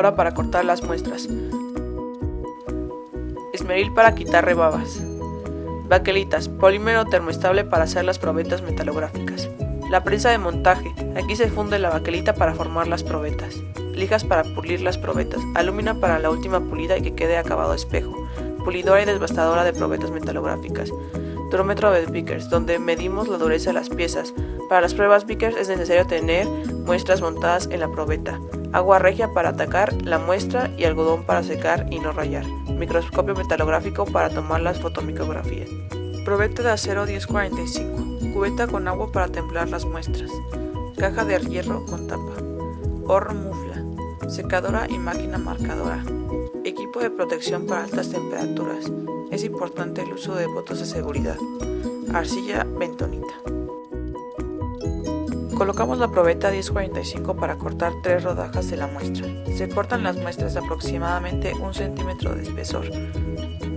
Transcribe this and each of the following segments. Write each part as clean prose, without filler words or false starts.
cortadora para cortar las muestras. Esmeril para quitar rebabas. Baquelitas, polímero termoestable para hacer las probetas metalográficas. La prensa de montaje, aquí se funde la baquelita para formar las probetas. Lijas para pulir las probetas, alúmina para la última pulida y que quede acabado espejo. Pulidora y desbastadora de probetas metalográficas. Durómetro de Vickers, donde medimos la dureza de las piezas. Para las pruebas Vickers es necesario tener muestras montadas en la probeta. Agua regia para atacar la muestra y algodón para secar y no rayar. Microscopio metalográfico para tomar las fotomicrografías. Probeta de acero 1045. Cubeta con agua para templar las muestras. Caja de hierro con tapa. Horno mufla. Secadora y máquina marcadora. Equipo de protección para altas temperaturas. Es importante el uso de botas de seguridad. Arcilla bentonita. Colocamos la probeta 1045 para cortar 3 rodajas de la muestra. Se cortan las muestras de aproximadamente 1 centímetro de espesor.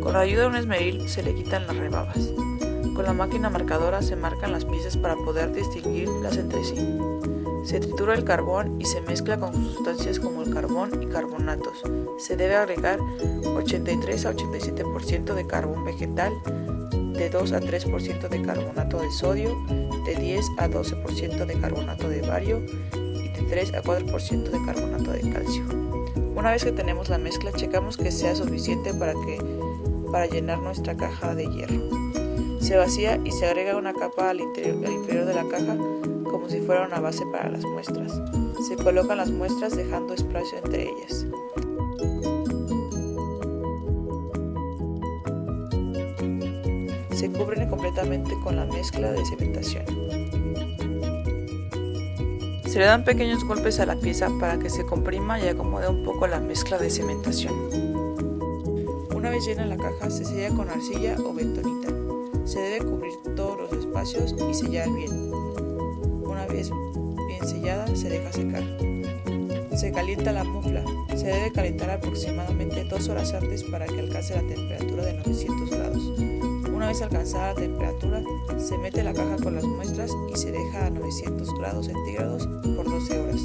Con la ayuda de un esmeril se le quitan las rebabas. Con la máquina marcadora se marcan las piezas para poder distinguirlas entre sí. Se tritura el carbón y se mezcla con sustancias como el carbón y carbonatos. Se debe agregar 83 a 87% de carbón vegetal, de 2 a 3% de carbonato de sodio, de 10 a 12% de carbonato de bario y de 3 a 4% de carbonato de calcio. Una vez que tenemos la mezcla, checamos que sea suficiente para llenar nuestra caja de hierro. Se vacía y se agrega una capa al inferior de la caja como si fuera una base para las muestras. Se colocan las muestras dejando espacio entre ellas. Se cubren completamente con la mezcla de cementación. Se le dan pequeños golpes a la pieza para que se comprima y acomode un poco la mezcla de cementación. Una vez llena la caja, se sella con arcilla o bentonita. Se debe cubrir todos los espacios y sellar bien. Una vez bien sellada, se deja secar. Se calienta la mufla. Se debe calentar aproximadamente 2 horas antes para que alcance la temperatura de 900 grados. Una vez alcanzada la temperatura, se mete la caja con las muestras y se deja a 900 grados centígrados por 12 horas.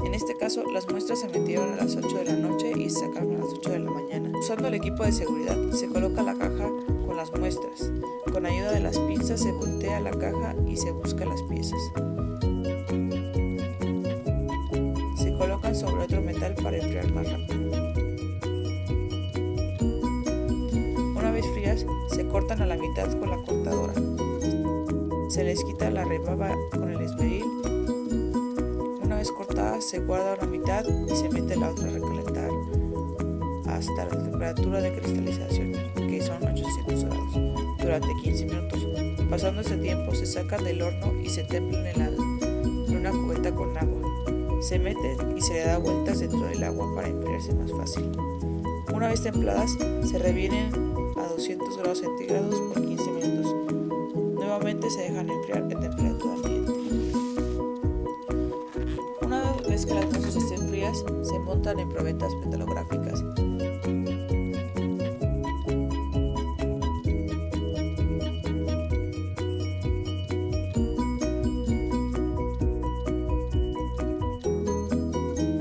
En este caso, las muestras se metieron a las 8 de la noche y se sacaron a las 8 de la mañana. Usando el equipo de seguridad, se coloca la caja con las muestras. Con ayuda de las pinzas se voltea la caja y se buscan las piezas. Se colocan sobre otro metal para enfriar más rápido. Una vez frías, se cortan a la mitad con la cortadora. Se les quita la rebaba con el esmeril. Una vez cortada, se guarda una mitad y se mete la otra a recalentar hasta la temperatura de cristalización, que son 800 grados, durante 15 minutos. Pasando ese tiempo, se sacan del horno y se templan en una cubeta con agua. Se mete y se le da vueltas dentro del agua para enfriarse más fácil. Una vez templadas, se revienen a 200 grados centígrados por 15 minutos. Nuevamente se dejan enfriar a temperatura ambiente. Una vez que las muestras estén frías, se montan en probetas metalográficas.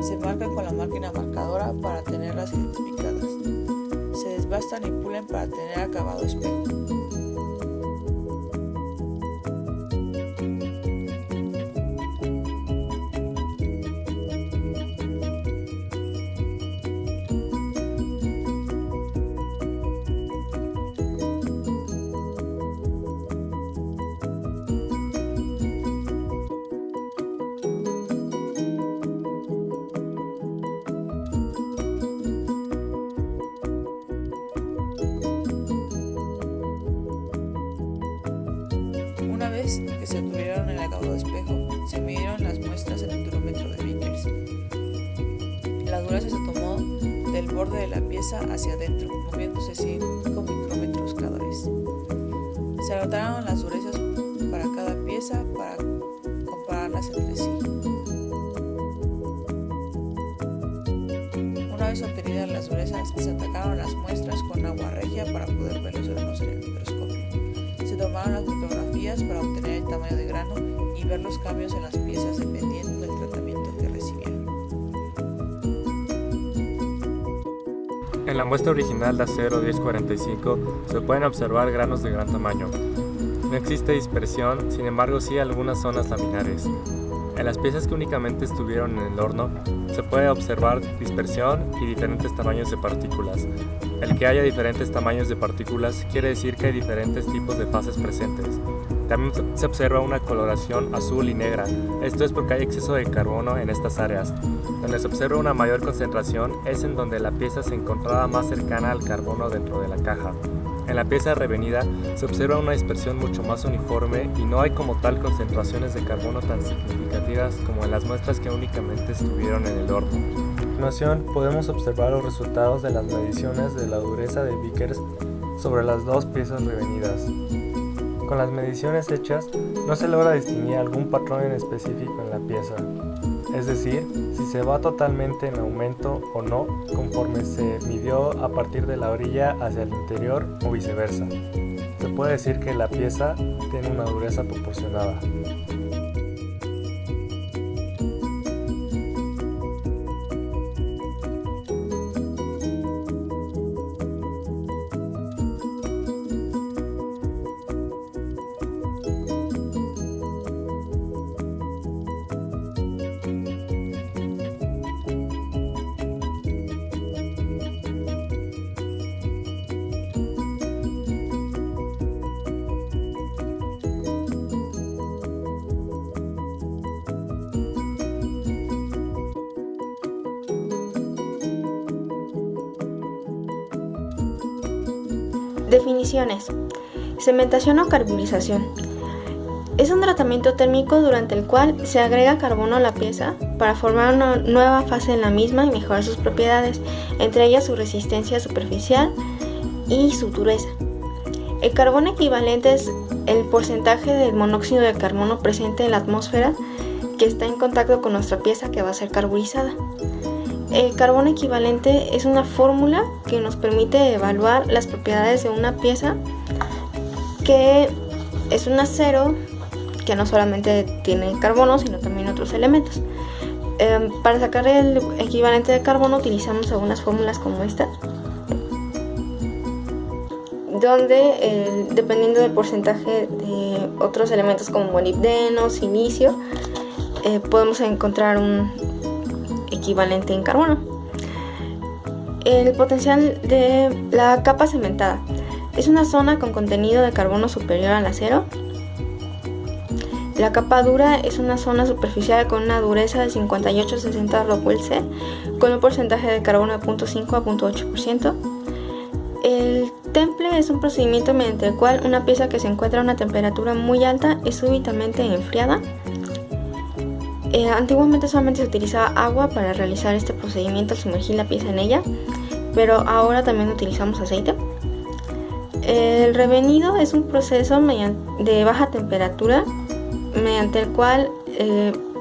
Se marcan con la máquina marcadora para tenerlas identificadas. Se desbastan y pulen para tener acabado espejo. Una vez que se obtuvieron el acabado espejo, se midieron las muestras en el durómetro de Vickers. La dureza se tomó del borde de la pieza hacia adentro, moviéndose 5 micrómetros cada vez. Se anotaron las durezas para cada pieza para compararlas entre sí. Una vez obtenidas las durezas, se atacaron las muestras con agua regia para poder ver los granos en el microscopio. Se tomaron las fotografías para obtener el tamaño de grano y ver los cambios en las piezas dependiendo del tratamiento que recibieron. En la muestra original de acero 1045 se pueden observar granos de gran tamaño. No existe dispersión, sin embargo sí algunas zonas laminares. En las piezas que únicamente estuvieron en el horno, se puede observar dispersión y diferentes tamaños de partículas. El que haya diferentes tamaños de partículas quiere decir que hay diferentes tipos de fases presentes. También se observa una coloración azul y negra. Esto es porque hay exceso de carbono en estas áreas. Donde se observa una mayor concentración es en donde la pieza se encontraba más cercana al carbono dentro de la caja. En la pieza revenida se observa una dispersión mucho más uniforme y no hay como tal concentraciones de carbono tan significativas como en las muestras que únicamente estuvieron en el horno. A continuación podemos observar los resultados de las mediciones de la dureza de Vickers sobre las dos piezas revenidas. Con las mediciones hechas no se logra distinguir algún patrón en específico en la pieza, es decir, si se va totalmente en aumento o no conforme se midió a partir de la orilla hacia el interior o viceversa. Se puede decir que la pieza tiene una dureza proporcionada. Definiciones. Cementación o carburización. Es un tratamiento térmico durante el cual se agrega carbono a la pieza para formar una nueva fase en la misma y mejorar sus propiedades, entre ellas su resistencia superficial y su dureza. El carbono equivalente es el porcentaje del monóxido de carbono presente en la atmósfera que está en contacto con nuestra pieza que va a ser carburizada. El carbono equivalente es una fórmula que nos permite evaluar las propiedades de una pieza que es un acero que no solamente tiene carbono sino también otros elementos. Para sacar el equivalente de carbono utilizamos algunas fórmulas como esta, donde dependiendo del porcentaje de otros elementos como molibdeno, silicio, podemos encontrar un equivalente en carbono. El potencial de la capa cementada es una zona con contenido de carbono superior al acero. La capa dura es una zona superficial con una dureza de 58-60 Rockwell-C con un porcentaje de carbono de 0.5 a 0.8%. El temple es un procedimiento mediante el cual una pieza que se encuentra a una temperatura muy alta es súbitamente enfriada. Antiguamente solamente se utilizaba agua para realizar este procedimiento al sumergir la pieza en ella, pero ahora también utilizamos aceite. El revenido es un proceso de baja temperatura mediante el cual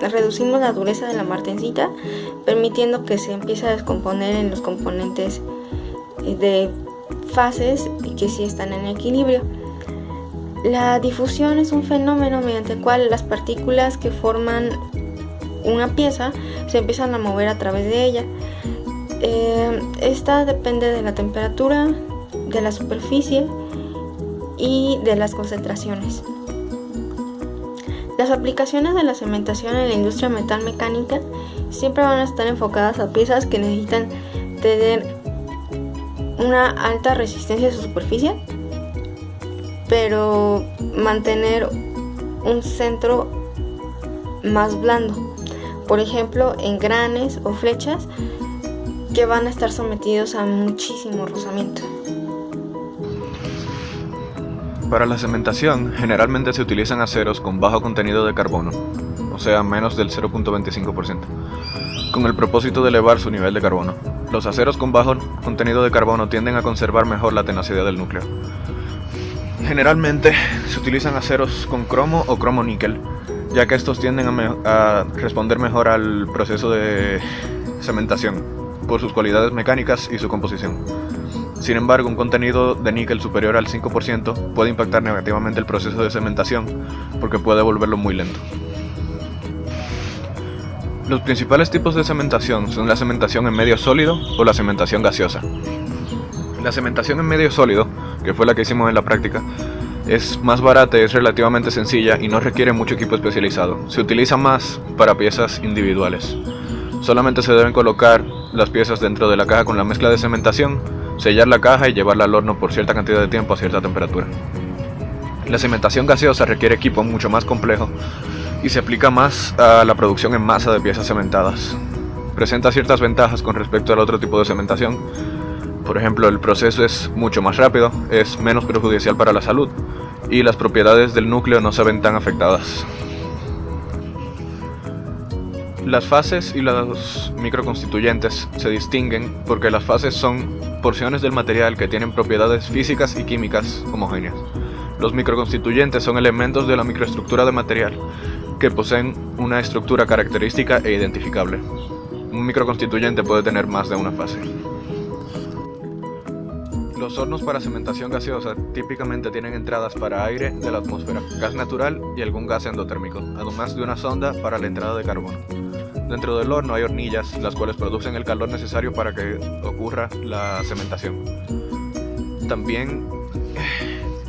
reducimos la dureza de la martensita, permitiendo que se empiece a descomponer en los componentes de fases y que sí están en equilibrio. La difusión es un fenómeno mediante el cual las partículas que forman una pieza se empiezan a mover a través de ella. Esta depende de la temperatura, de la superficie y de las concentraciones. Las aplicaciones de la cementación en la industria metalmecánica siempre van a estar enfocadas a piezas que necesitan tener una alta resistencia a su superficie, pero mantener un centro más blando. Por ejemplo, engranes o flechas que van a estar sometidos a muchísimo rozamiento. Para la cementación, generalmente se utilizan aceros con bajo contenido de carbono, o sea, menos del 0.25%, con el propósito de elevar su nivel de carbono. Los aceros con bajo contenido de carbono tienden a conservar mejor la tenacidad del núcleo. Generalmente se utilizan aceros con cromo o cromo-níquel, ya que estos tienden a responder mejor al proceso de cementación, por sus cualidades mecánicas y su composición. Sin embargo, un contenido de níquel superior al 5% puede impactar negativamente el proceso de cementación, porque puede volverlo muy lento. Los principales tipos de cementación son la cementación en medio sólido o la cementación gaseosa. La cementación en medio sólido, que fue la que hicimos en la práctica, es más barata y es relativamente sencilla y no requiere mucho equipo especializado. Se utiliza más para piezas individuales. Solamente se deben colocar las piezas dentro de la caja con la mezcla de cementación, sellar la caja y llevarla al horno por cierta cantidad de tiempo a cierta temperatura. La cementación gaseosa requiere equipo mucho más complejo y se aplica más a la producción en masa de piezas cementadas. Presenta ciertas ventajas con respecto al otro tipo de cementación. Por ejemplo, el proceso es mucho más rápido, es menos perjudicial para la salud y las propiedades del núcleo no se ven tan afectadas. Las fases y los microconstituyentes se distinguen porque las fases son porciones del material que tienen propiedades físicas y químicas homogéneas. Los microconstituyentes son elementos de la microestructura de material que poseen una estructura característica e identificable. Un microconstituyente puede tener más de una fase. Los hornos para cementación gaseosa típicamente tienen entradas para aire de la atmósfera, gas natural y algún gas endotérmico, además de una sonda para la entrada de carbono. Dentro del horno hay hornillas, las cuales producen el calor necesario para que ocurra la cementación. También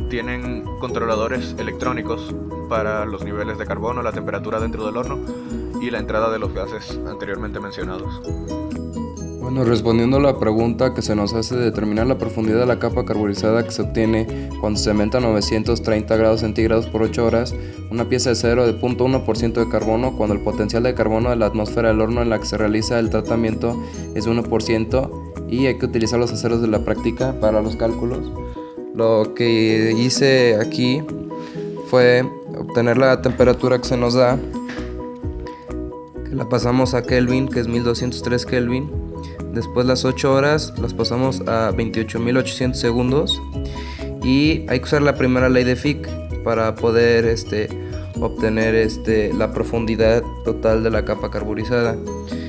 tienen controladores electrónicos para los niveles de carbono, la temperatura dentro del horno y la entrada de los gases anteriormente mencionados. Bueno, respondiendo a la pregunta que se nos hace de determinar la profundidad de la capa carburizada que se obtiene cuando se cementa a 930 grados centígrados por 8 horas, una pieza de acero de 0.1% de carbono, cuando el potencial de carbono de la atmósfera del horno en la que se realiza el tratamiento es de 1%, y hay que utilizar los aceros de la práctica para los cálculos. Lo que hice aquí fue obtener la temperatura que se nos da, que la pasamos a Kelvin, que es 1203 Kelvin. Después las 8 horas las pasamos a 28.800 segundos y hay que usar la primera ley de Fick para poder obtener la profundidad total de la capa carburizada.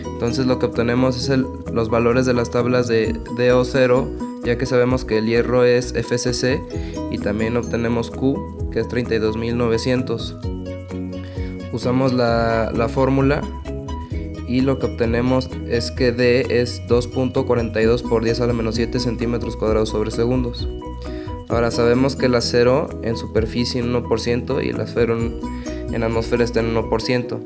Entonces lo que obtenemos es los valores de las tablas de DO0, ya que sabemos que el hierro es FCC, y también obtenemos Q, que es 32.900. Usamos la fórmula y lo que obtenemos es que D es 2.42 por 10 a la menos 7 centímetros cuadrados sobre segundos. Ahora sabemos que el acero en superficie en 1% y el acero en atmósfera está en 1%.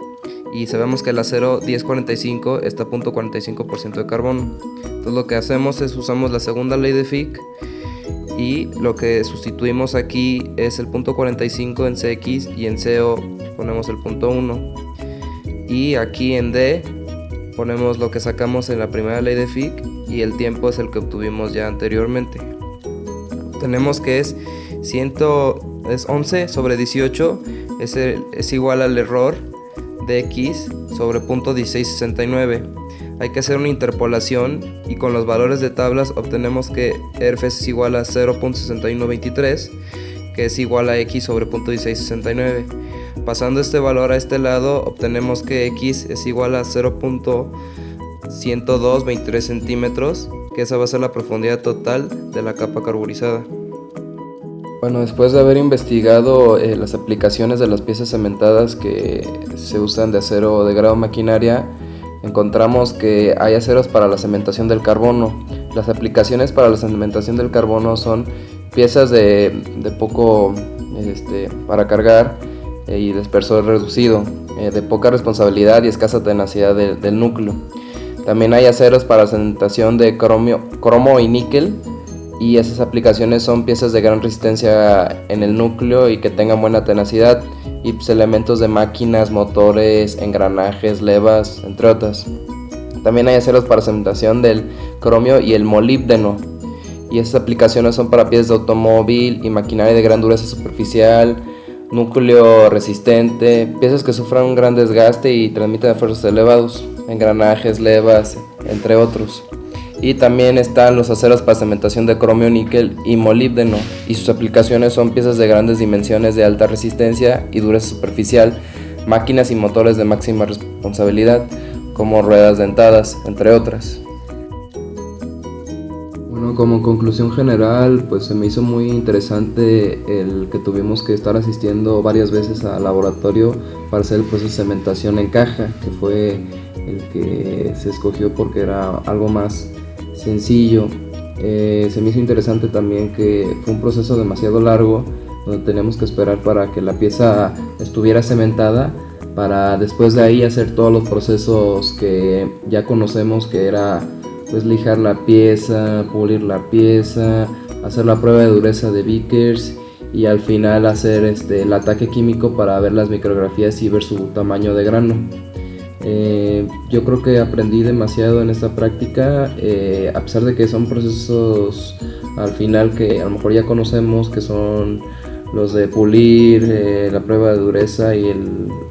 Y sabemos que el acero 1045 está a 0.45% de carbono. Entonces lo que hacemos es usamos la segunda ley de Fick y lo que sustituimos aquí es el 0.45 en CX y en CO ponemos el 0.1. Y aquí en D ponemos lo que sacamos en la primera ley de Fick y el tiempo es el que obtuvimos ya anteriormente. Tenemos que es 11 sobre 18 es igual al error de X sobre .1669. Hay que hacer una interpolación y con los valores de tablas obtenemos que RF es igual a 0.6123, que es igual a X sobre .1669. Pasando este valor a este lado obtenemos que X es igual a 0.10223 centímetros, que esa va a ser la profundidad total de la capa carburizada. Bueno, después de haber investigado las aplicaciones de las piezas cementadas que se usan de acero o de grado maquinaria, encontramos que hay aceros para la cementación del carbono. Las aplicaciones para la cementación del carbono son piezas de poco para cargar y de espesor reducido, de poca responsabilidad y escasa tenacidad del núcleo. También hay aceros para la cementación de cromo y níquel, y esas aplicaciones son piezas de gran resistencia en el núcleo y que tengan buena tenacidad, y pues, elementos de máquinas, motores, engranajes, levas, entre otras. También hay aceros para cementación del cromio y el molíbdeno, y esas aplicaciones son para piezas de automóvil y maquinaria de gran dureza superficial, núcleo resistente, piezas que sufran un gran desgaste y transmiten esfuerzos elevados, engranajes, levas, entre otros. Y también están los aceros para cementación de cromio, níquel y molíbdeno, y sus aplicaciones son piezas de grandes dimensiones de alta resistencia y dureza superficial, máquinas y motores de máxima responsabilidad, como ruedas dentadas, entre otras. Bueno, como conclusión general, pues se me hizo muy interesante el que tuvimos que estar asistiendo varias veces al laboratorio para hacer el proceso de cementación en caja, que fue el que se escogió porque era algo más sencillo. Se me hizo interesante también que fue un proceso demasiado largo, donde teníamos que esperar para que la pieza estuviera cementada, para después de ahí hacer todos los procesos que ya conocemos, que era pues lijar la pieza, pulir la pieza, hacer la prueba de dureza de Vickers y al final hacer el ataque químico para ver las micrografías y ver su tamaño de grano. Yo creo que aprendí demasiado en esta práctica, a pesar de que son procesos al final que a lo mejor ya conocemos, que son los de pulir, la prueba de dureza y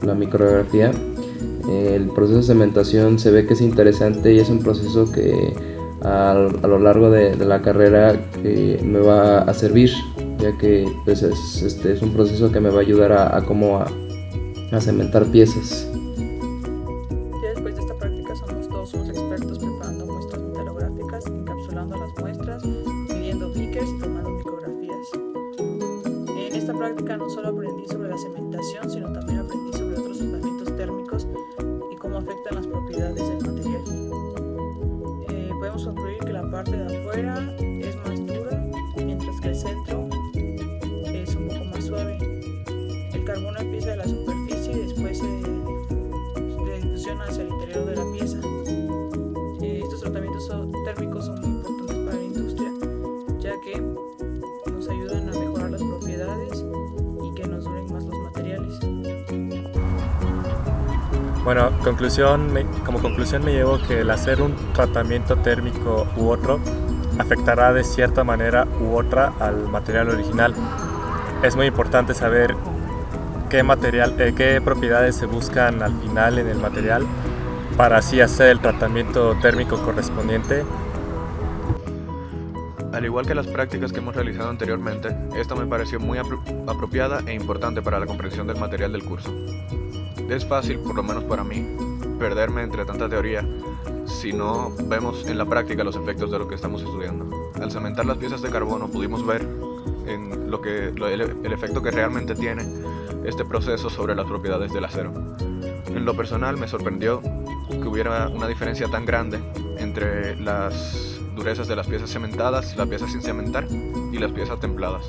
la micrografía. El proceso de cementación se ve que es interesante y es un proceso que a lo largo de la carrera me va a servir, ya que pues, es un proceso que me va a ayudar a cementar piezas. Ya después de esta práctica somos todos unos expertos preparando muestras metalográficas, encapsulando las muestras, midiendo Vickers y tomando micrografías. En esta práctica no solo aprendí sobre la cementación, sino también aprendí sobre otros tratamientos térmicos y cómo afectan las propiedades del material. Podemos concluir que la parte de afuera es más dura, mientras que el centro es un poco más suave. El carbono empieza de la superficie y después se difusiona hacia el interior de la pieza. Estos tratamientos térmicos son muy importantes para la industria, ya que nos ayudan a mejorar las propiedades y que nos duren más los materiales. Bueno, como conclusión me llevo que el hacer un tratamiento térmico u otro afectará de cierta manera u otra al material original. Es muy importante saber qué propiedades se buscan al final en el material para así hacer el tratamiento térmico correspondiente. Al igual que las prácticas que hemos realizado anteriormente, esta me pareció muy apropiada e importante para la comprensión del material del curso. Es fácil, por lo menos para mí, perderme entre tanta teoría si no vemos en la práctica los efectos de lo que estamos estudiando. Al cementar las piezas de carbono pudimos ver el efecto que realmente tiene este proceso sobre las propiedades del acero. En lo personal me sorprendió que hubiera una diferencia tan grande entre las durezas de las piezas cementadas, las piezas sin cementar y las piezas templadas.